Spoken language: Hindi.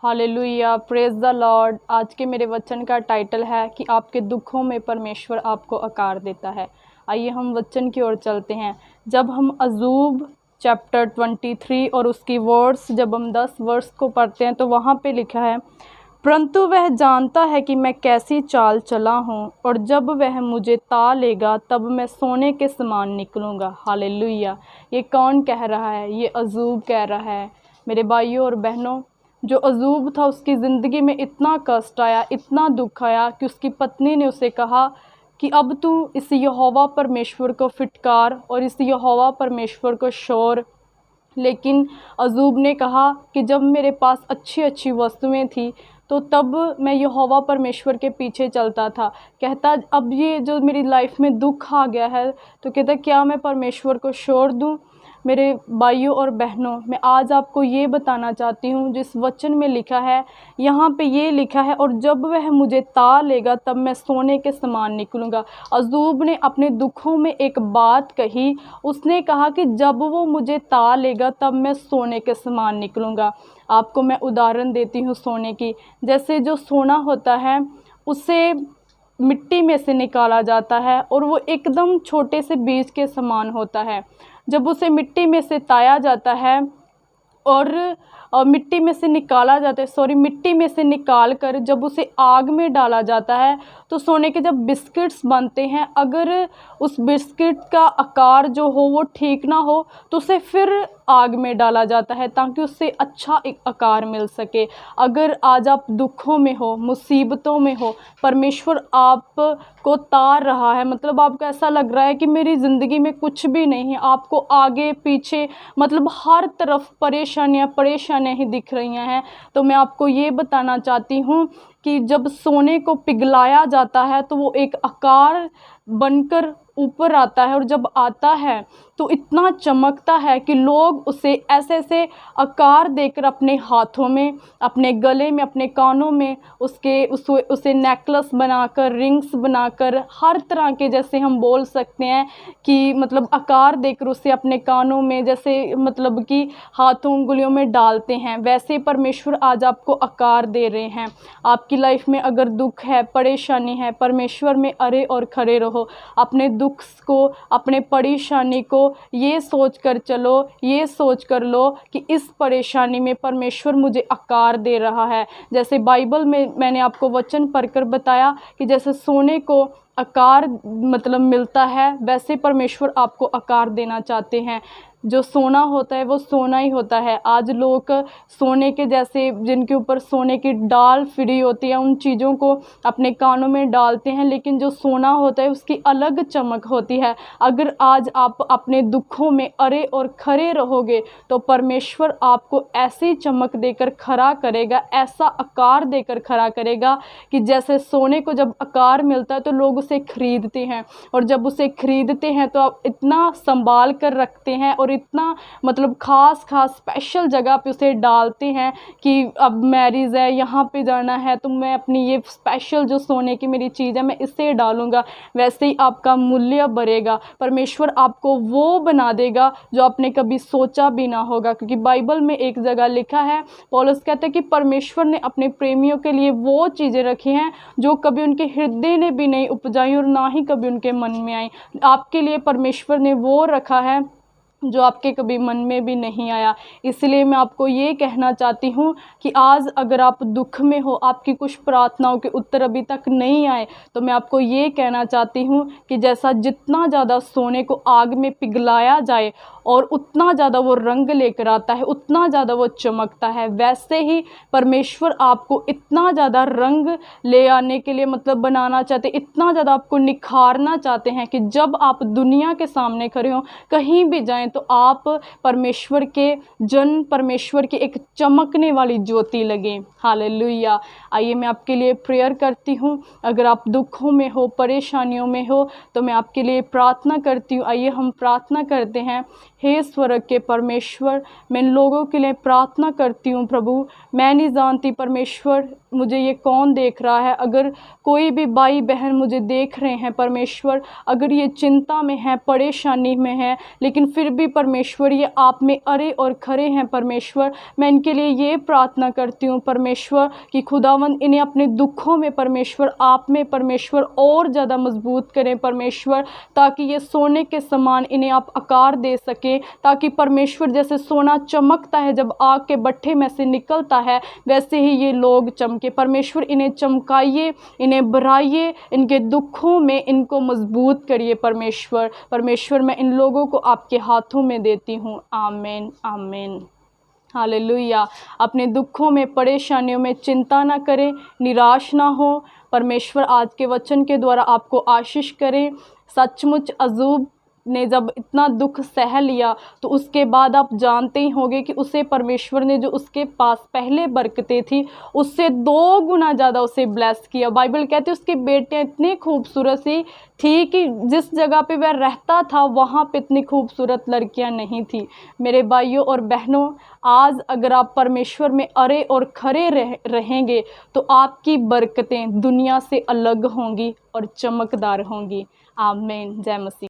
Hallelujah, praise the Lord. आज के मेरे वचन का टाइटल है कि आपके दुखों में परमेश्वर आपको आकार देता है। आइए हम वचन की ओर चलते हैं। जब हम अज़ूब चैप्टर 23 और उसकी वर्ड्स जब हम 10 वर्ड्स को पढ़ते हैं तो वहाँ पे लिखा है, परंतु वह जानता है कि मैं कैसी चाल चला हूँ, और जब वह मुझे ता लेगा तब मैं सोने के समान निकलूँगा। हालेलुया। ये कौन कह रहा है? ये अज़ूब कह रहा है। मेरे भाइयों और बहनों, जो अज़ूब था उसकी ज़िंदगी में इतना कष्ट आया, इतना दुख आया कि उसकी पत्नी ने उसे कहा कि अब तू इस यहोवा परमेश्वर को फिटकार और इस यहोवा परमेश्वर को शोर। लेकिन अज़ूब ने कहा कि जब मेरे पास अच्छी अच्छी वस्तुएं थी तो तब मैं यहोवा परमेश्वर के पीछे चलता था। कहता अब ये जो मेरी लाइफ में दुख आ गया है तो कहता क्या मैं परमेश्वर को छोड़ दूं? मेरे भाइयों और बहनों, मैं आज आपको ये बताना चाहती हूँ जिस वचन में लिखा है, यहाँ पे ये लिखा है, और जब वह मुझे ता लेगा तब मैं सोने के समान निकलूँगा। अज़ूब ने अपने दुखों में एक बात कही। उसने कहा कि जब वो मुझे ता लेगा तब मैं सोने के समान निकलूँगा। आपको मैं उदाहरण देती हूँ सोने की। जैसे जो सोना होता है उसे मिट्टी में से निकाला जाता है और वो एकदम छोटे से बीज के समान होता है। जब उसे मिट्टी में से ताया जाता है और मिट्टी में से निकाला जाता है, मिट्टी में से निकाल कर जब उसे आग में डाला जाता है तो सोने के जब बिस्किट्स बनते हैं, अगर उस बिस्किट का आकार जो हो वो ठीक ना हो तो उसे फिर आग में डाला जाता है ताकि उससे अच्छा एक आकार मिल सके। अगर आज आप दुखों में हो, मुसीबतों में हो, परमेश्वर आपको तार रहा है, मतलब आपको ऐसा लग रहा है कि मेरी ज़िंदगी में कुछ भी नहीं है, आपको आगे पीछे मतलब हर तरफ परेशानियां ही दिख रही हैं, तो मैं आपको ये बताना चाहती हूँ कि जब सोने को पिघलाया जाता है तो वो एक आकार बनकर ऊपर आता है, और जब आता है तो इतना चमकता है कि लोग उसे ऐसे ऐसे आकार देकर अपने हाथों में, अपने गले में, अपने कानों में उसे नेकलेस बनाकर, रिंग्स बनाकर, हर तरह के, जैसे हम बोल सकते हैं कि मतलब आकार देकर उसे अपने कानों में, जैसे मतलब कि हाथों उंगलियों में डालते हैं। वैसे परमेश्वर आज आपको आकार दे रहे हैं। आपकी लाइफ में अगर दुख है, परेशानी है, परमेश्वर में अरे और खड़े रहो। अपने दुख को, अपने परेशानी को ये सोच कर चलो, ये सोच कर लो कि इस परेशानी में परमेश्वर मुझे आकार दे रहा है। जैसे बाइबल में मैंने आपको वचन पढ़कर बताया कि जैसे सोने को आकार मतलब मिलता है, वैसे परमेश्वर आपको आकार देना चाहते हैं। जो सोना होता है वो सोना ही होता है। आज लोग सोने के जैसे, जिनके ऊपर सोने की डाल फ्री होती है, उन चीज़ों को अपने कानों में डालते हैं, लेकिन जो सोना होता है उसकी अलग चमक होती है। अगर आज आप अपने दुखों में अरे और खड़े रहोगे तो परमेश्वर आपको ऐसी चमक देकर खड़ा करेगा, ऐसा आकार देकर खड़ा करेगा कि जैसे सोने को जब आकार मिलता है तो लोग उसे खरीदते हैं, और जब उसे खरीदते हैं तो आप इतना संभाल कर रखते हैं और इतना मतलब खास स्पेशल जगह पे उसे डालते हैं कि अब मैरिज है, यहाँ पे जाना है तो मैं अपनी ये स्पेशल जो सोने की मेरी चीज़ है मैं इसे डालूंगा। वैसे ही आपका मूल्य बढ़ेगा, परमेश्वर आपको वो बना देगा जो आपने कभी सोचा भी ना होगा। क्योंकि बाइबल में एक जगह लिखा है, पौलुस कहता है कि परमेश्वर ने अपने प्रेमियों के लिए वो चीज़ें रखी हैं जो कभी उनके हृदय ने भी नहीं उपजाई और ना ही कभी उनके मन में आई। आपके लिए परमेश्वर ने वो रखा है जो आपके कभी मन में भी नहीं आया। इसलिए मैं आपको ये कहना चाहती हूँ कि आज अगर आप दुख में हो, आपकी कुछ प्रार्थनाओं के उत्तर अभी तक नहीं आए, तो मैं आपको ये कहना चाहती हूँ कि जैसा जितना ज़्यादा सोने को आग में पिघलाया जाए और उतना ज़्यादा वो रंग लेकर आता है, उतना ज़्यादा वो चमकता है, वैसे ही परमेश्वर आपको इतना ज़्यादा रंग ले आने के लिए मतलब बनाना चाहते, इतना ज़्यादा आपको निखारना चाहते हैं कि जब आप दुनिया के सामने खड़े हों, कहीं भी जाएं, तो आप परमेश्वर के जन, परमेश्वर की एक चमकने वाली ज्योति लगे। हालेलुया। आइए मैं आपके लिए प्रेयर करती हूँ। अगर आप दुखों में हो, परेशानियों में हो, तो मैं आपके लिए प्रार्थना करती हूँ। आइए हम प्रार्थना करते हैं। हे स्वर्ग के परमेश्वर, मैं इन लोगों के लिए प्रार्थना करती हूँ प्रभु। मैं नहीं जानती परमेश्वर मुझे ये कौन देख रहा है, अगर कोई भी भाई बहन मुझे देख रहे हैं परमेश्वर, अगर ये चिंता में है, परेशानी में है, लेकिन फिर भी परमेश्वर ये आप में अरे और खरे हैं परमेश्वर, मैं इनके लिए ये प्रार्थना करती हूँ परमेश्वर कि खुदावंद इन्हें अपने दुखों में परमेश्वर आप में परमेश्वर और ज़्यादा मजबूत करें परमेश्वर, ताकि ये सोने के समान इन्हें आप आकार दे सकें, ताकि परमेश्वर जैसे सोना चमकता है जब आग के भट्ठे में से निकलता है, वैसे ही ये लोग चमके परमेश्वर। इन्हें चमकाइए, इन्हें बढ़ाइए, इनके दुखों में इनको मजबूत करिए परमेश्वर। परमेश्वर मैं इन लोगों को आपके हाथों में देती हूँ। आमीन आमीन हालेलुया। अपने दुखों में परेशानियों में चिंता ना करें, निराश ना हो। परमेश्वर आज के वचन के द्वारा आपको आशीष करें। सचमुच अजूब ने जब इतना दुख सह लिया तो उसके बाद आप जानते ही होंगे कि उसे परमेश्वर ने जो उसके पास पहले बरकतें थी उससे 2 गुना ज़्यादा उसे ब्लेस किया। बाइबल कहती है उसकी बेटियां इतनी खूबसूरत थी कि जिस जगह पे वह रहता था वहाँ पे इतनी खूबसूरत लड़कियां नहीं थी। मेरे भाइयों और बहनों, आज अगर आप परमेश्वर में अरे और खरे रहेंगे तो आपकी बरकतें दुनिया से अलग होंगी और चमकदार होंगी। आमीन। जय मसीह।